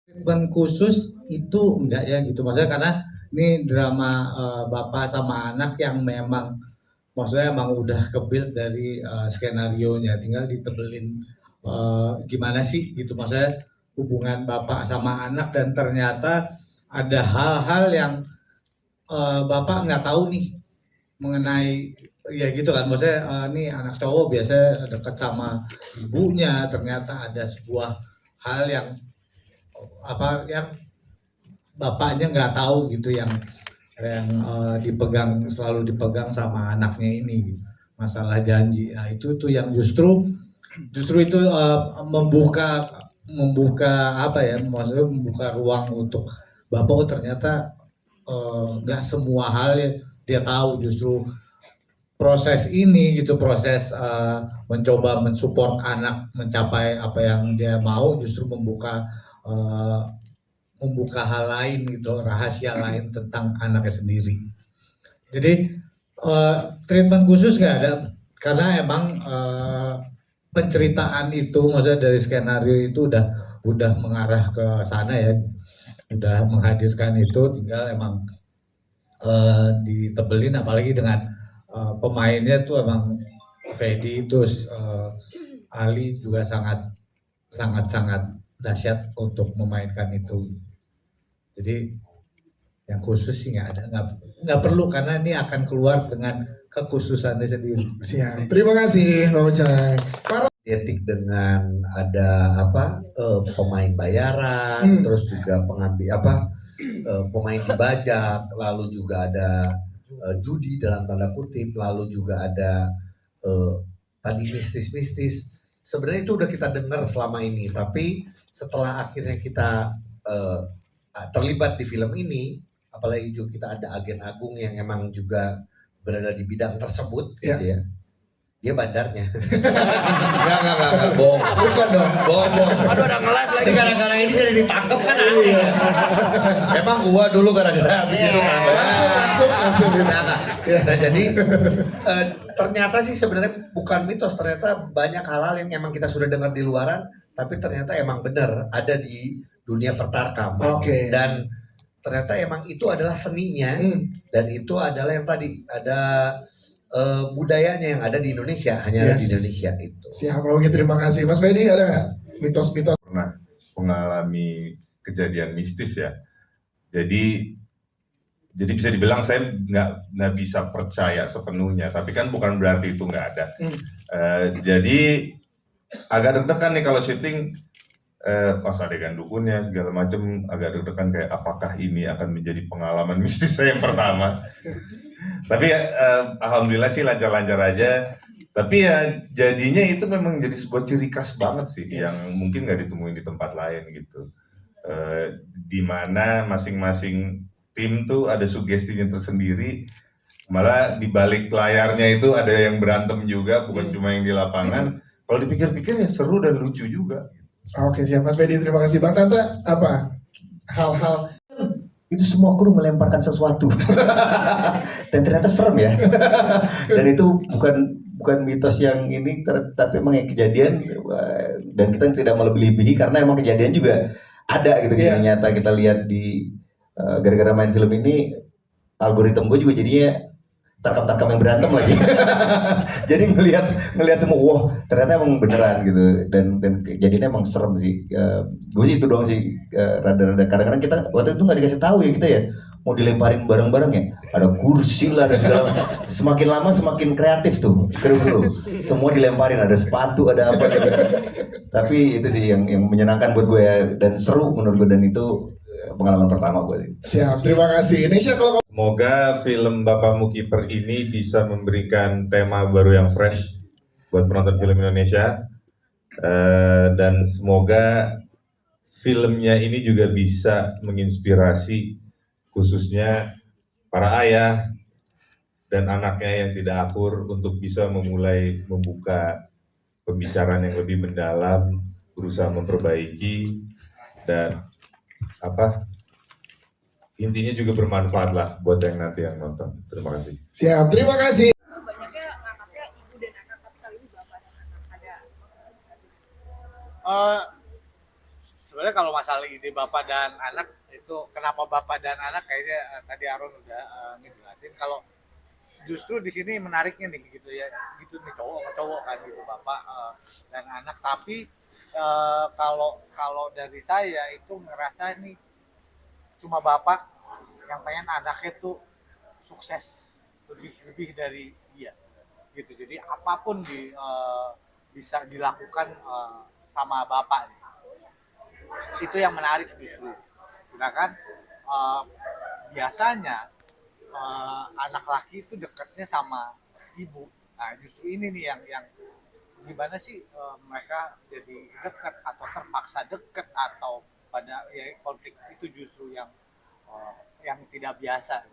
Treatment khusus itu enggak ya gitu, maksudnya karena ini drama bapak sama anak yang memang maksudnya emang udah ke-build dari skenarionya, tinggal ditebelin gimana sih gitu, maksudnya hubungan bapak sama anak dan ternyata ada hal-hal yang bapak nggak tahu nih mengenai ya gitu kan, maksudnya nih anak cowok biasanya dekat sama ibunya, ternyata ada sebuah hal yang apa yang bapaknya nggak tahu gitu yang selalu dipegang sama anaknya ini gitu. Masalah janji. Nah, itu tuh yang justru itu membuka membuka apa ya? Maksudnya membuka ruang untuk bapak, oh ternyata nggak semua hal ya dia tahu, justru proses ini gitu, proses mencoba mensupport anak mencapai apa yang dia mau, justru uh, membuka hal lain gitu, rahasia lain tentang anaknya sendiri. Jadi treatment khusus nggak ada, karena emang penceritaan itu, maksudnya dari skenario itu udah mengarah ke sana ya, udah menghadirkan itu, tinggal emang ditebelin, apalagi dengan pemainnya tuh emang Fedi itu Ali juga sangat sangat sangat dahsyat untuk memainkan itu. Jadi yang khusus sih nggak ada, nggak perlu, karena ini akan keluar dengan kekhususannya sendiri. Siap, terima kasih Bang Ucai. Etik dengan ada pemain bayaran, terus juga pengambil pemain dibajak, lalu juga ada judi dalam tanda kutip, lalu juga ada tadi mistis-mistis. Sebenarnya itu udah kita dengar selama ini, tapi setelah akhirnya kita terlibat di film ini, apalagi juga kita ada agen agung yang emang juga berada di bidang tersebut, gitu ya. Dia bandarnya. Enggak, bohong. Bukan dong. Bohong. Aduh, udah nge-live lagi. Gara-gara ini jadi ditangkap kan aneh. Emang gua dulu gara-gara habis itu langsung. Nah, jadi ternyata sih sebenarnya bukan mitos, ternyata banyak hal-hal yang emang kita sudah dengar di luaran, tapi ternyata emang benar ada di dunia pertarkam. Dan ternyata emang itu adalah seninya, dan itu adalah yang tadi ada budayanya yang ada di Indonesia, hanya ada di Indonesia itu. Siap, oke, terima kasih. Mas Fedi, ada nggak mitos-mitos? Pernah mengalami kejadian mistis ya. Jadi bisa dibilang saya nggak bisa percaya sepenuhnya, tapi kan bukan berarti itu nggak ada. Jadi agak deg-degan nih kalau syuting, pas adegan dukunnya segala macam, agak deg-degan kayak apakah ini akan menjadi pengalaman mistis saya yang pertama. Tapi alhamdulillah sih lancar-lancar aja. Tapi ya jadinya itu memang jadi sebuah ciri khas banget sih, yang mungkin nggak ditemuin di tempat lain gitu. Di mana masing-masing tim tuh ada sugestinya tersendiri. Malah di balik layarnya itu ada yang berantem juga, bukan cuma yang di lapangan. Kalau dipikir-pikir ya seru dan lucu juga. Oke, siap Mas Fedi, terima kasih. Bang Tanta, apa hal-hal itu semua kru melemparkan sesuatu dan ternyata serem ya. Dan itu bukan mitos yang ini, tapi memang kejadian, dan kita tidak melebihi karena emang kejadian juga ada gitu. Nyata kita lihat di gara-gara main film ini, algoritma gue juga jadinya tarkam-tarkam yang berantem lagi. Jadi ngelihat semua, wah ternyata emang beneran gitu, dan kejadiannya emang serem sih. Gue sih itu doang sih, rada-rada kadang-kadang kita waktu itu nggak dikasih tahu ya, kita ya mau dilemparin barang-barang ya, ada kursi lah dan segala. Semakin lama semakin kreatif tuh kru, semua dilemparin, ada sepatu, ada apa gitu. Tapi itu sih yang menyenangkan buat gue ya, dan seru menurut gue, dan itu pengalaman pertama gue sih. Siap, terima kasih. Nesya, kalau semoga film Bapakmu Kiper ini bisa memberikan tema baru yang fresh buat penonton film Indonesia, dan semoga filmnya ini juga bisa menginspirasi khususnya para ayah dan anaknya yang tidak akur untuk bisa memulai membuka pembicaraan yang lebih mendalam, berusaha memperbaiki, dan intinya juga bermanfaat lah buat yang nanti yang nonton. Terima kasih. Siap, terima kasih. Banyaknya ngangkatnya ibu dan anak, tapi kali ini bapak dan anak ada. sebenarnya kalau masalah ide bapak dan anak itu kenapa bapak dan anak kayaknya tadi Aaron udah ngejelasin kalau justru di sini menariknya nih gitu ya gitu nih cowok sama cowok kan gitu bapak dan anak tapi kalau dari saya itu ngerasa nih cuma bapak yang pengen anaknya tuh sukses lebih dari dia gitu jadi apapun bisa dilakukan sama bapak nih. Itu yang menarik justru sedangkan biasanya anak laki itu dekatnya sama ibu. Nah justru ini nih yang gimana sih mereka jadi dekat atau terpaksa dekat atau pada ya konflik itu justru yang tidak biasa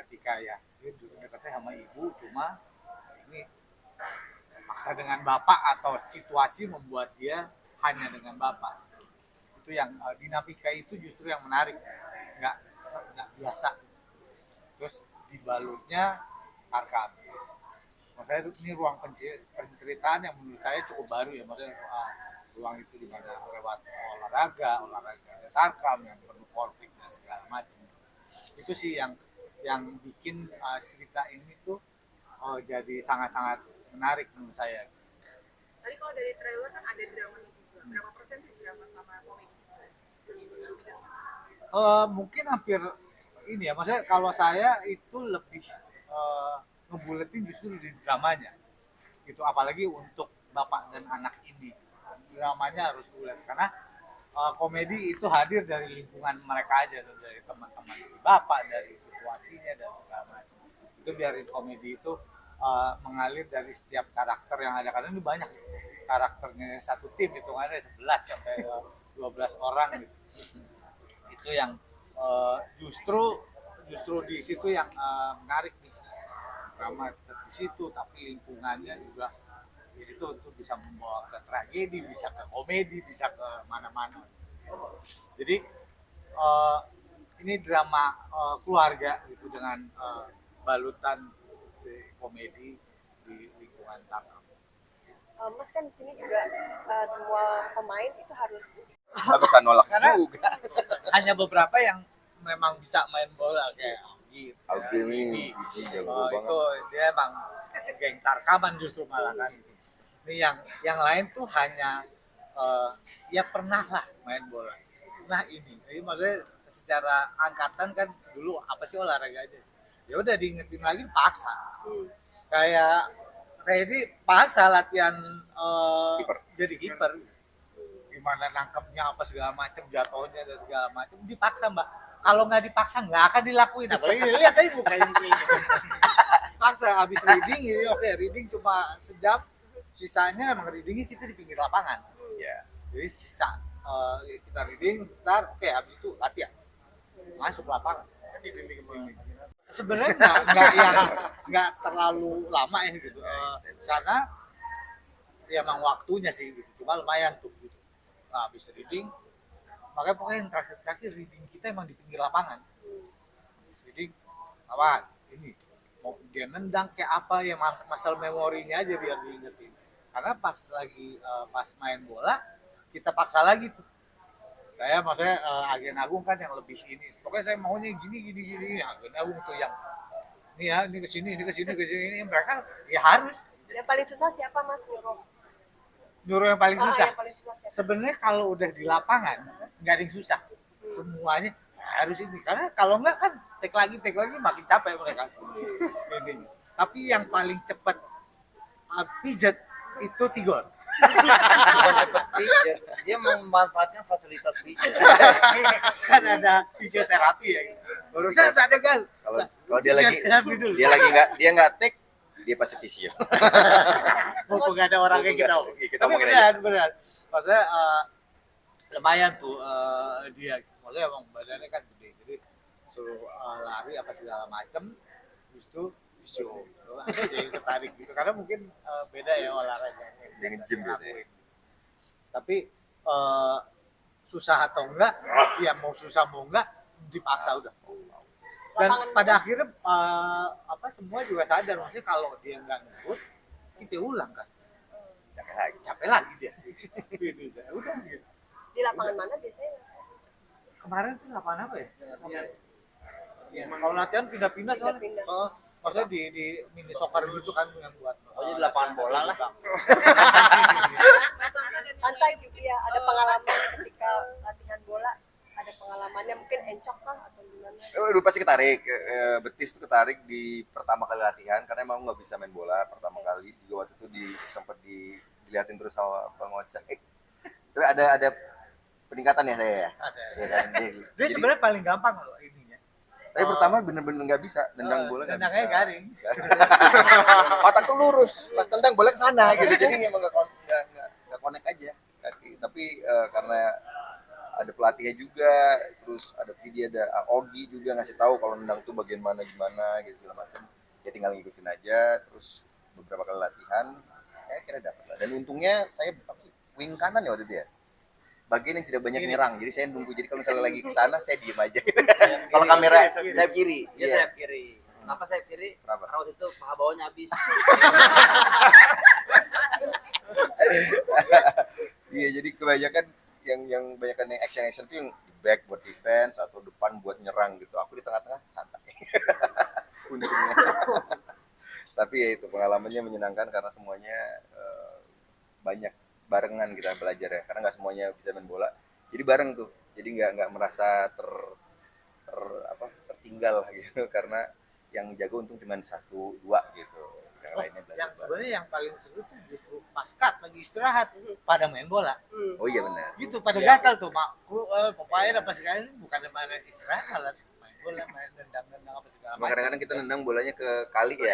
ketika ya dia dekatnya sama ibu cuma ini terpaksa dengan bapak atau situasi membuat dia hanya dengan bapak itu yang dinamika itu justru yang menarik nggak biasa terus dibalutnya tarkam. Maksudnya ini ruang penceritaan yang menurut saya cukup baru ya, maksudnya ruang itu di mana lewat olahraga tarkam yang penuh konflik dan segala macam. Itu sih yang bikin cerita ini tuh jadi sangat-sangat menarik menurut saya. Tadi kalau dari trailer kan ada dramanya juga. Berapa persen sih drama sama komedi? Mungkin hampir ini ya, maksudnya kalau saya itu lebih ngebuletin justru di dramanya gitu, apalagi untuk bapak dan anak ini dramanya harus bulat karena komedi itu hadir dari lingkungan mereka aja dari teman-teman si bapak dari situasinya dan segala macam itu biarin komedi itu mengalir dari setiap karakter yang ada karena ini banyak karakternya satu tim hitungannya 11 sampai 12 orang gitu. Itu yang justru di situ yang menarik nih drama di situ tapi lingkungannya juga ya itu bisa membawa ke tragedi bisa ke komedi bisa ke mana-mana jadi ini drama keluarga gitu dengan balutan si komedi di lingkungan tarkam. Mas kan di sini juga semua pemain itu harus nggak bisa nolak Karena juga. hanya beberapa yang memang bisa main bola kayak Augie, Augie Vidi. Vidi jago banget. Itu dia emang geng tarkaman justru malah kan. Ini yang lain tuh hanya ya pernah lah main bola. Nah ini maksudnya secara angkatan kan dulu apa sih olahraga aja. Ya udah diingetin lagi paksa. Kayak Freddy paksa latihan jadi kiper. Gimana nangkepnya apa segala macam jatuhnya dan segala macam dipaksa mbak kalau nggak dipaksa nggak akan dilakuin apalagi lihat aja mukanya ini paksa habis reading ini oke reading cuma sejam sisanya emang readingnya kita di pinggir lapangan ya jadi sisa kita reading ntar oke habis itu latihan masuk lapangan sebenarnya nggak terlalu lama ya gitu karena ya emang waktunya sih gitu cuma lumayan tuh gitu. Nah, habis reading, makanya pokoknya yang terakhir reading kita emang di pinggir lapangan. Jadi apa? Ini mau dia nendang kayak apa ya masalah memorinya aja biar diingetin. Karena pas lagi pas main bola kita paksa lagi tuh. Saya maksudnya Agen Agung kan yang lebih ini. Pokoknya saya maunya gini. Agen Agung tuh yang ini ya ini kesini mereka ya harus. yang paling susah siapa Mas Nyuruh yang paling susah. Yang paling susah siapa? Sebenarnya kalau udah di lapangan nggak ada yang susah. Semuanya harus ini karena kalau nggak kan tek lagi makin capek mereka. Ini. Tapi yang paling cepat pijat itu Tigor. Bukan cepet pijat, dia memanfaatkan fasilitas pijat. Kan ada fisioterapi ya. Barusan ada kan. Kalau dia nggak take dia pasti visio. Mumpung nggak ada orang kayak kita. Kita Tapi beneran. Maksudnya lumayan tuh dia. Maksudnya emang badannya kan gede. Jadi suruh lari apa segala macem. Justru visio. Jadi tertarik gitu. Karena mungkin beda ya olahraga. Yang gym gitu ya. Tapi susah atau enggak, ya mau susah mau enggak dipaksa udah. Dan pada akhirnya semua juga sadar maksudnya kalau dia nggak nurut kita ulang kan capek lagi dia udah gitu. Di lapangan mana biasanya? Kemarin tuh lapangan apa ya? Kalau latihan pindah-pindah soalnya. Pindah-pindah. Oh, maksudnya di mini soccer gitu kan yang buat. Oh, jadi lapangan bola lah. Pantai ya, ada pengalaman ketika latihan bola, ada pengalamannya mungkin encok kah atau gimana? Dulu pasti ketarik, betis tuh ketarik di pertama kali latihan karena emang nggak bisa main bola pertama kali. Juga waktu itu sempat diliatin terus sama Bang Ocha. Terus ada peningkatan ya saya ya. Ada. Ya kan? Dia Jadi, sebenarnya paling gampang loh ininya. tapi pertama bener-bener nggak bisa nendang bola nggak Tendangnya bisa. garing. Otak tuh lurus, pas tendang bola ke sana gitu. Jadi emang nggak connect aja kaki. Tapi karena ada pelatihnya juga, terus ada video, ada Ogi juga ngasih tahu kalau nendang tuh bagian mana gimana gitu segala macam. Ya tinggal ngikutin aja, terus beberapa kali latihan, kira dapat lah. Dan untungnya saya wing kanan ya waktu itu ya. Bagian yang tidak banyak nyerang, jadi saya nunggu. Jadi kalau misalnya lagi ke sana, saya diem aja. Kalau kamera sayap kiri, Dia sayap kiri. Kenapa sayap kiri? Kenapa? Karena waktu itu paha bawahnya habis. Iya, jadi kebanyakan yang kebanyakan yang action tuh yang di back buat defense atau depan buat nyerang gitu. Aku di tengah-tengah santai. Untungnya. Tapi ya itu pengalamannya menyenangkan karena semuanya banyak barengan kita belajar ya. Karena nggak semuanya bisa main bola. Jadi bareng tuh. Jadi nggak merasa tertinggal gitu karena yang jago untung cuma 1, 2 gitu. Yang lainnya belajar. Yang sebenarnya yang paling seru tuh justru pas cut lagi istirahat pada main bola. Oh iya benar. Gitu pada gatal tuh mak. Pokoknya apa segala bukan main istirahat, main bola, main nendang apa segala Cuma kadang-kadang kita nendang bolanya ke kali ya.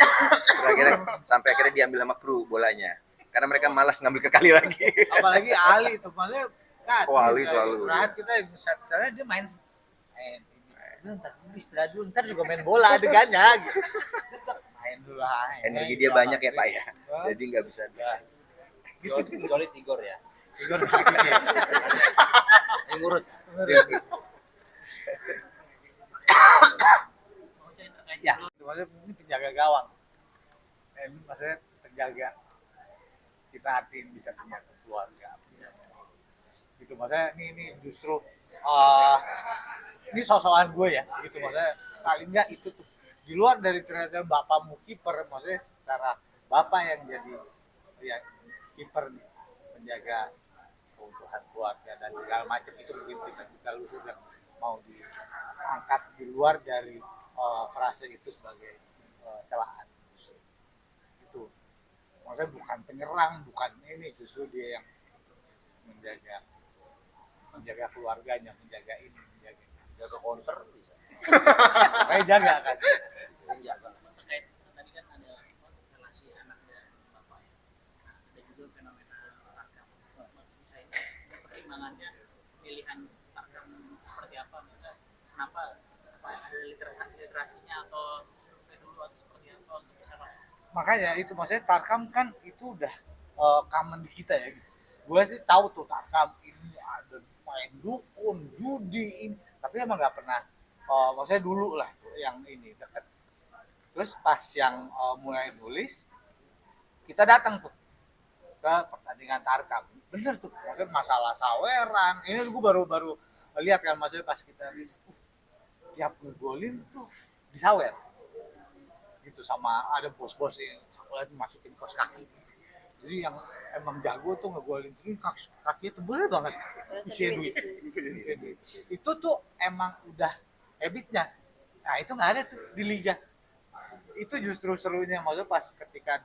Terus sampai akhirnya diambil sama kru bolanya. Karena mereka malas ngambil ke kali lagi. Apalagi Ali tuh malah kan. Oh, Ali selalu. Istirahat kita misalnya dia main ntar istirahat dulu, ntar juga main bola adegannya gitu. Tetap main dulu lah. Energi dia banyak ya Pak ya. Jadi nggak bisa. Gitu kecuali Tigor ya. Tigor Yang ngurut. Ya, maksudnya ini penjaga gawang. Ini maksudnya penjaga kita artiin bisa penjaga keluarga. Gitu maksudnya ini justru ini sosokan gue ya, gitu maksudnya paling nggak itu tuh di luar dari ternyata bapakmu kiper, maksudnya secara bapak yang jadi ya kiper penjaga keutuhan keluarga dan segala macam itu mungkin cita-cita lu yang mau diangkat di luar dari frase itu sebagai celaan itu maksudnya bukan penyerang, bukan ini, justru dia yang menjaga keluarganya, menjaga konser bisa kayak jaga kan Jaga. Terkait tadi kan ada relasi anak dan bapak ya. Ada juga fenomena tarkam. Saya pertimbangannya pilihan tarkam seperti apa? Kenapa ada literasinya atau survei dulu atau seperti apa untuk bisa masuk? makanya itu maksudnya tarkam kan itu udah common di kita ya. Gue sih tahu tuh tarkam ini ada main dukun, judi ini, tapi emang nggak pernah. Maksudnya dulu lah tuh yang ini dekat. Terus pas yang mulai nulis, kita datang tuh ke pertandingan tarkam. Bener tuh, maksudnya masalah saweran. Ini gue baru lihat kan maksudnya pas kita rilis tuh, tiap ngegolin tuh disawer. Gitu sama ada bos-bos yang masukin kos kaki. Jadi yang emang jago tuh ngegolin sini kakinya tebel banget isinya duit. Itu tuh emang udah habitnya. Nah itu nggak ada tuh di liga. Itu justru serunya maksudnya pas ketika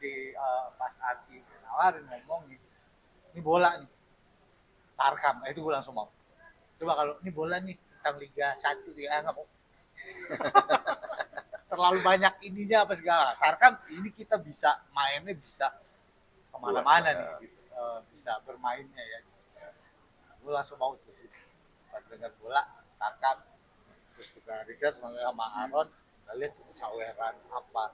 pas Arki nawarin ngomong ini bola nih tarkam, itu gue langsung mau. Coba kalau ini bola nih tentang Liga 1 dia nggak mau. Terlalu banyak ininya apa segala. Tarkam ini kita bisa mainnya bisa kemana-mana nih, gitu. Bisa bermainnya ya. Gue langsung mau tuh pas dengar bola tarkam, terus kita riset sama Aaron, kita lihat tuh saweran apa,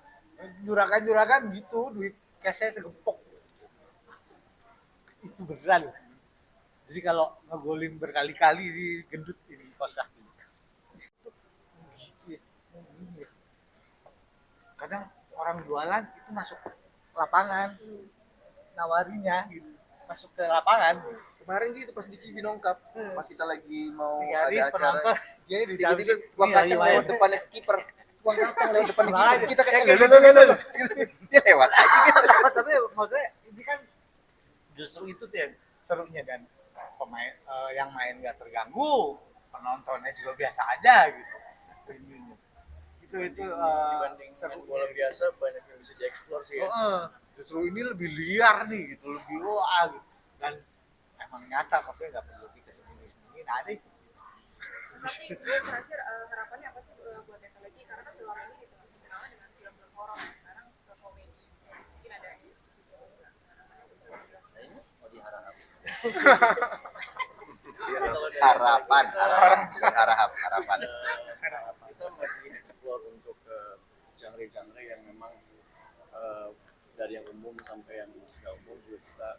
juragan gitu, duit cashnya segepok. Itu beneran. Jadi kalau ngegolin berkali-kali di gendut ini kos kaki. Itu gitu ya. Kadang orang jualan itu masuk lapangan, nawarinya gitu, masuk ke lapangan. kemarin gitu pas di Cibinong Cup, pas kita lagi mau Gadis ada acara, penonton, jadi di tiba-tiba Jakarta tukang ini kacang lagi lewat main. depannya kiper, tukang kacang lewat depannya kiper, Makanya, kita kayak kayak loh, dia lewat aja gitu. Tapi maksudnya ini kan justru itu tuh yang serunya, dan pemain yang main nggak terganggu, penontonnya juga biasa aja gitu. Itu Dibanding main bola biasa banyak yang bisa dieksplor sih ya. justru ini lebih liar nih gitu, lebih wah gitu. Dan emang nyata, maksudnya nggak perlu kita sembunyi-sembunyiin, ada itu. Tapi gue terakhir harapannya apa sih buat Eka lagi, karena kan selama ini gitu terkenal dengan film horor, sekarang ke komedi, mungkin ada Mau diharap. Harapan, bukan harapan. Kita masih explore untuk genre-genre yang memang dari yang umum sampai yang nggak umum juga kita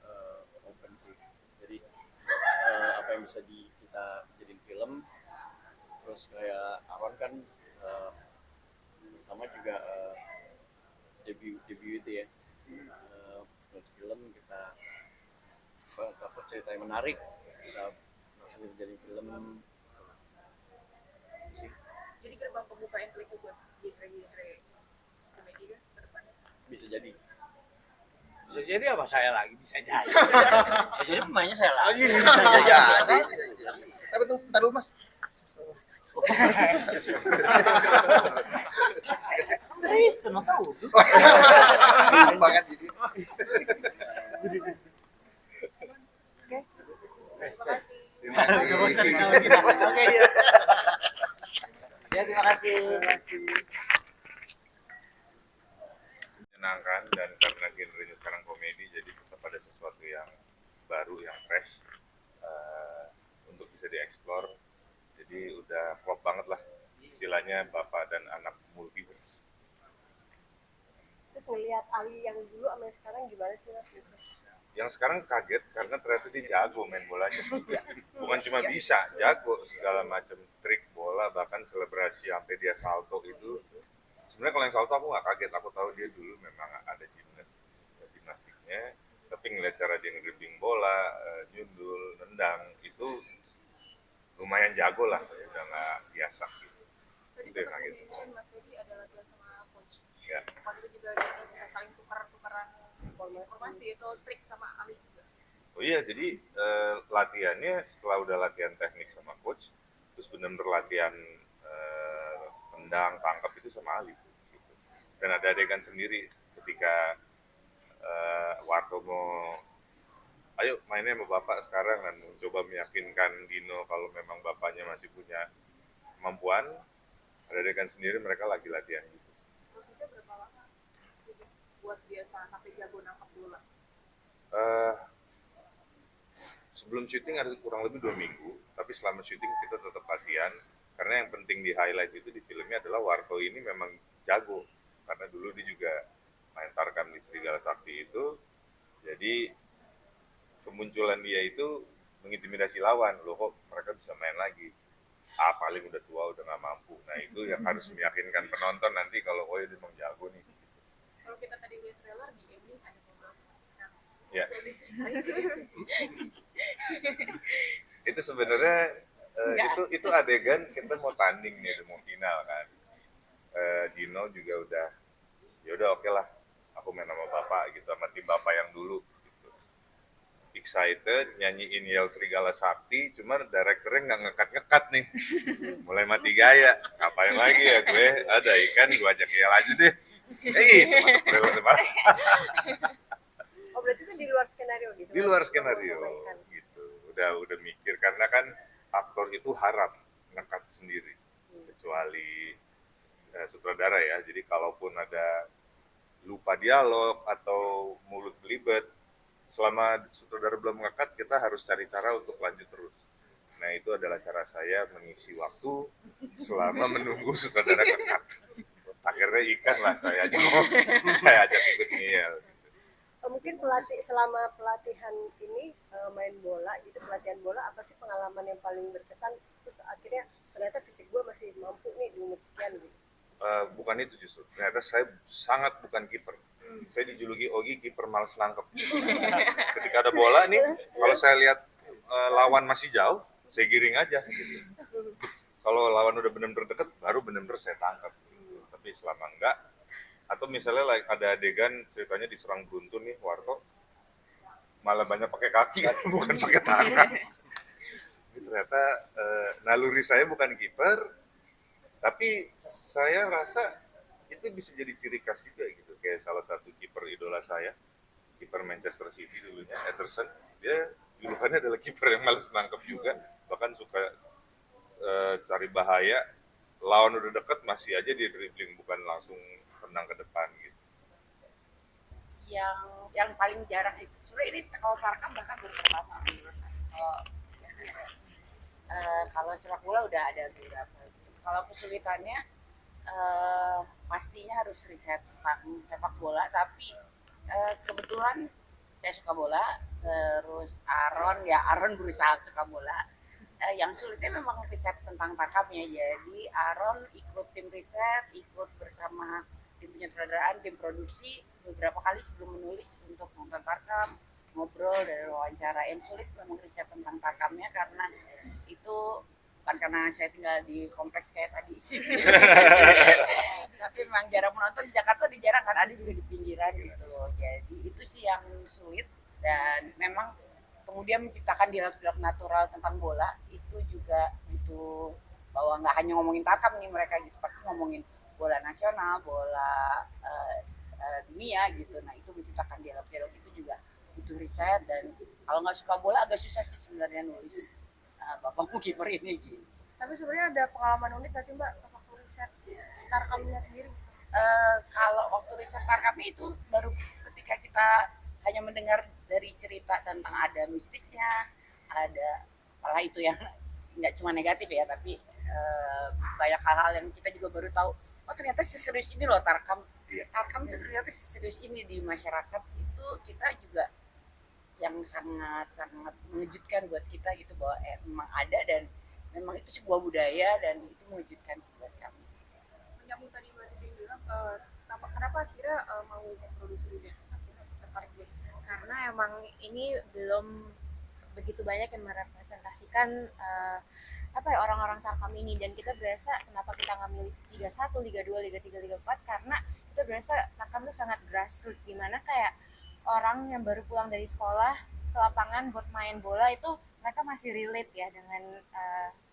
open sih. Jadi apa yang bisa kita jadiin film, terus kayak Aron kan pertama juga debut itu ya, plus film kita dapat cerita yang menarik, kita langsung jadi film sih. jadi gerbang pembuka yang klik buat genre-genre komedi kan ke depannya. Bisa jadi Apa saya lagi bisa jadi. bisa jadi pemainnya saya lagi. Bisa jadi. Tapi tunggu, bentar dulu Mas. Kristen masa udah. Banget jadi. Terima kasih. Terima kasih. Udah bosan sama kita. Oke ya. Ya terima kasih. Menyenangkan, dan karena genrenya sekarang komedi, jadi tetap ada sesuatu yang baru, yang fresh untuk bisa dieksplor. Jadi udah klop banget lah istilahnya bapak dan anak multiverse. Terus ngelihat Ali yang dulu sama yang sekarang gimana sih Mas? Yang sekarang kaget karena ternyata dia jago main bolanya. Bukan cuma bisa, jago segala macam trik bola, bahkan selebrasi sampai dia salto itu. Sebenarnya kalau yang salto aku nggak kaget, aku tahu dia dulu memang ada gimnastiknya, tapi ngeliat cara dia ngedribbling bola, nyundul, nendang, itu lumayan jago lah, udah nggak biasa gitu. Tadi Itu yang sempat kaget. mention Mas Budi ada latihan sama coach. Ya. Waktu itu juga jadi saling tukeran informasi atau trik sama ahli juga. Oh iya, jadi latihannya setelah udah latihan teknik sama coach, terus bener-bener latihan tendang, tangkap itu sama Ali. Gitu. Dan ada adegan sendiri ketika Warto mau, ayo mainnya sama bapak sekarang, dan mencoba meyakinkan Dino kalau memang bapaknya masih punya kemampuan. Ada adegan sendiri mereka lagi latihan gitu. Prosesnya berapa lama? Jadi buat biasa sampai jago nangkap bola. Sebelum syuting ada kurang lebih 2 minggu, tapi selama syuting kita tetap latihan, karena yang penting di highlight itu di filmnya adalah Warto ini memang jago, karena dulu dia juga main Tarkam di Serigala Sakti itu, jadi kemunculan dia itu mengintimidasi lawan, loh kok mereka bisa main lagi, paling udah tua, udah nggak mampu. Nah itu yang harus meyakinkan penonton nanti kalau oh dia memang jago nih. Kalau kita tadi lihat trailer di ending ada beberapa. Nah, Ya. boleh diceritain? Itu sebenarnya itu adegan kita mau tanding nih, udah mau final kan. Dino juga udah, ya udah oke lah, aku main sama bapak gitu, sama tim bapak yang dulu gitu. Excited nyanyiin Yel Serigala Sakti, cuman direkturnya nggak ngekat nih, mulai mati gaya, ngapain lagi ya gue, ada ikan gue ajak Yel aja deh, masuk trailer mana? Oh berarti itu di luar skenario gitu? Di luar skenario gitu, udah mikir, karena kan aktor itu haram ngekat sendiri, kecuali sutradara ya. Jadi kalaupun ada lupa dialog atau mulut belibet, selama sutradara belum ngekat, kita harus cari cara untuk lanjut terus. Nah itu adalah cara saya mengisi waktu selama menunggu sutradara ngekat. Akhirnya ikan lah saya ajak ikut ngiyel. Mungkin selama pelatihan ini main bola gitu, pelatihan bola apa sih pengalaman yang paling berkesan, terus akhirnya ternyata fisik gue masih mampu nih di umur sekian gitu? Bukan itu justru, ternyata saya sangat bukan kiper. Saya dijuluki Ogi kiper males nangkep. Ketika ada bola nih, kalau saya lihat lawan masih jauh, saya giring aja gitu. Kalau lawan udah benar-benar deket, baru benar-benar saya tangkap gitu. Tapi selama enggak, atau misalnya ada adegan ceritanya diserang beruntun nih Warto, malah banyak pakai kaki bukan pakai tangan. Ini ternyata naluri saya bukan kiper, tapi saya rasa itu bisa jadi ciri khas juga gitu. Kayak salah satu kiper idola saya, kiper Manchester City dulunya, Ederson, dia julukannya adalah kiper yang malas nangkep juga, bahkan suka cari bahaya, lawan udah deket masih aja dia dribbling, bukan langsung tenang ke depan gitu. Yang paling jarang itu sebenarnya ini kalau Tarkam bahkan baru pertama kalau sepak bola udah ada beberapa. Kalau kesulitannya pastinya harus riset tentang sepak bola, tapi kebetulan saya suka bola, terus Aaron berusaha suka bola. Yang sulitnya memang riset tentang Tarkamnya, jadi Aaron ikut tim riset, ikut bersama tim penyutradaraan, tim produksi beberapa kali sebelum menulis untuk nonton Tarkam, ngobrol dan wawancara. Yang sulit memang riset tentang Tarkamnya karena itu bukan karena saya tinggal di kompleks kayak tadi sih. Tapi memang jarang menonton, di Jakarta jarang kan, ada juga di pinggiran gitu. Jadi itu sih yang sulit, dan memang kemudian menciptakan dialog-dialog natural tentang bola itu juga butuh, bahwa nggak hanya ngomongin Tarkam nih mereka gitu, pasti ngomongin bola nasional, bola dunia gitu. Nah itu menciptakan dialog-dialog itu juga butuh riset, dan kalau nggak suka bola agak susah sih sebenarnya nulis bapakmu kiper ini gitu. Tapi sebenarnya ada pengalaman unik nggak sih Mbak waktu riset Tarkamnya sendiri? Kalau waktu riset Tarkamnya itu baru ketika kita hanya mendengar dari cerita tentang ada mistisnya, ada malah itu yang nggak cuma negatif ya, tapi banyak hal-hal yang kita juga baru tahu. Oh ternyata seserius ini loh Tarkam. Tarkam itu ternyata seserius ini di masyarakat. Itu kita juga yang sangat mengejutkan buat kita gitu, bahwa memang ada dan memang itu sebuah budaya, dan itu mengejutkan sih buat kami. Menyambung tadi Mbak Titin bilang, kenapa akhirnya mau memproduksi ini? Akhirnya tertarik deh. Karena emang ini belum begitu banyak yang merepresentasikan orang-orang Tarkam ini, dan kita berasa kenapa kita nggak milih Liga 1, Liga 2, Liga 3, Liga 4, karena kita berasa Tarkam itu sangat grassroots, dimana kayak orang yang baru pulang dari sekolah ke lapangan buat main bola itu mereka masih relate ya dengan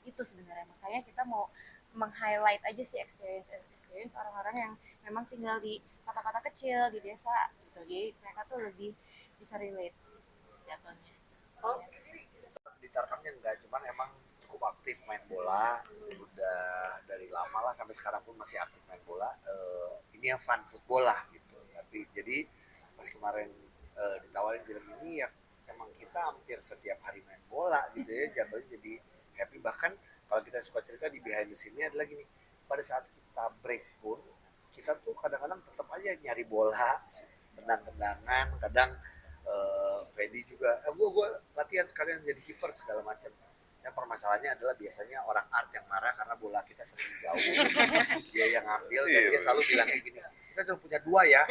itu sebenarnya. Makanya kita mau meng-highlight aja sih experience orang-orang yang memang tinggal di kota-kota kecil, di desa gitu. Jadi mereka tuh lebih bisa relate jatuhnya. Di Tarkamnya enggak, cuman emang cukup aktif main bola, udah dari lama lah sampai sekarang pun masih aktif main bola. Ini yang fun football lah gitu. Tapi jadi pas kemarin ditawarin film ini ya emang kita hampir setiap hari main bola gitu ya, jatuhnya jadi happy. Bahkan kalau kita suka cerita di behind the scene-nya adalah gini, pada saat kita break pun kita tuh kadang-kadang tetap aja nyari bola, tendang-tendangan, kadang Fedi juga gue latihan sekalian jadi kiper segala macam. Yang permasalahannya adalah biasanya orang art yang marah karena bola kita sering jauh, dia yang ngambil, dan dia selalu bilang kayak gini, kita cuma punya 2 ya,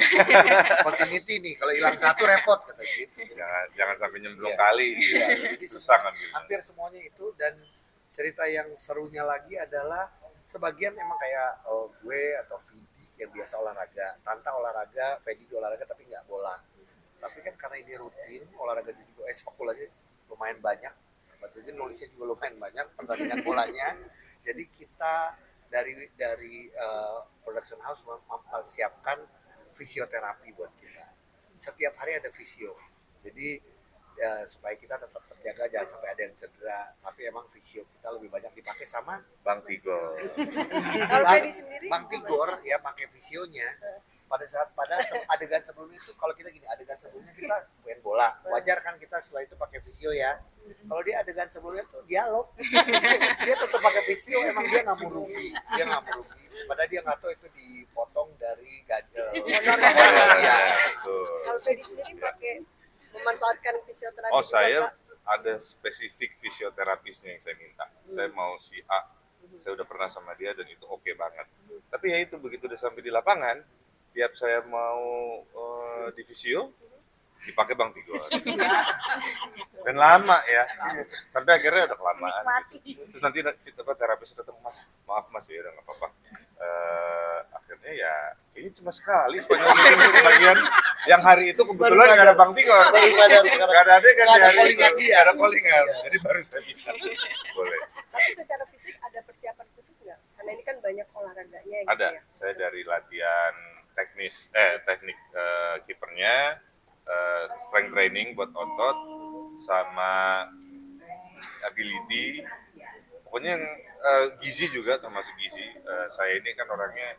continuity nih, kalau hilang 1 repot kata gitu. Jangan sampai nyemplung kali gitu. Iya, jadi susah kan gitu. hampir semuanya itu. Dan cerita yang serunya lagi adalah sebagian emang kayak gue atau Vidi yang biasa olahraga, Tanta olahraga, Fedi juga olahraga tapi nggak bola. Tapi kan karena ini rutin, olahraganya juga sepak bolanya lumayan banyak, berarti nulisnya juga lumayan banyak, pertandingan bolanya. Jadi kita dari production house mempersiapkan fisioterapi buat kita. Setiap hari ada fisio. Jadi supaya kita tetap terjaga, jangan sampai ada yang cedera. Tapi emang fisio kita lebih banyak dipakai sama Bang Tigor. Bang Tigor ya pakai fisionya. Pada adegan sebelumnya itu, kalau kita gini, adegan sebelumnya kita main bola, wajar kan kita setelah itu pakai fisio ya. Kalau dia adegan sebelumnya tuh dialog, dia tetap pakai fisio, emang dia nggak mau rugi, padahal dia nggak tahu itu dipotong dari gaji. Iya, betul. Kalau Fedi sendiri pakai memanfaatkan fisioterapi. Oh, saya ada spesifik fisioterapisnya yang saya minta. Saya mau si A, saya udah pernah sama dia dan itu oke banget. Tapi ya itu begitu udah sampai di lapangan, tiap saya mau di fisio, dipakai Bang Tigor. Dan lama ya, sampai akhirnya udah kelamaan. Gitu. Terus nanti terapis datang, Mas, maaf Mas ya, udah nggak apa-apa. Akhirnya ya, ini cuma sekali sepanjang itu bagian yang hari itu kebetulan nggak ada Bang Tigor, nggak ada adegan di hari itu, nggak ada callingan, jadi baru saya bisa. Boleh. Tapi secara fisik ada persiapan khusus nggak? Karena ini kan banyak olahraganya gitu Ada, ya. saya dari latihan teknik kipernya, strength training buat otot, sama ability, pokoknya yang gizi juga termasuk gizi. Saya ini kan orangnya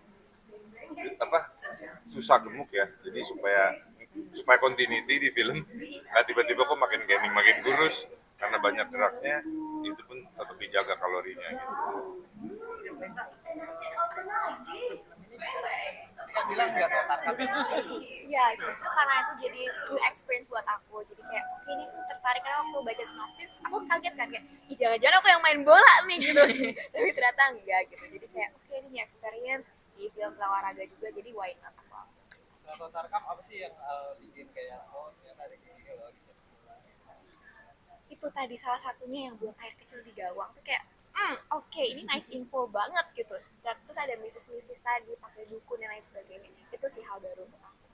susah gemuk ya, jadi supaya continuity di film, nggak tiba-tiba kok makin gaining makin kurus karena banyak geraknya, itu pun tetap dijaga kalorinya gitu. Iya, justru karena itu jadi new experience buat aku. Jadi kayak, oke ini tertarik karena waktu baca sinopsis, aku kaget kan kayak, ih jangan-jangan aku yang main bola nih gitu. Tapi ternyata enggak gitu. Jadi kayak, oke ini new experience di film tentang olahraga juga, jadi why not aku. Selama tarkam apa sih yang bikin kayak ternyata ada kayak gini loh bisa Itu tadi salah satunya yang buang air kecil di gawang tuh kayak oke, ini nice info banget gitu. Dan terus ada mistis-mistis tadi pakai dukun dan lain sebagainya, itu sih hal baru untuk aku.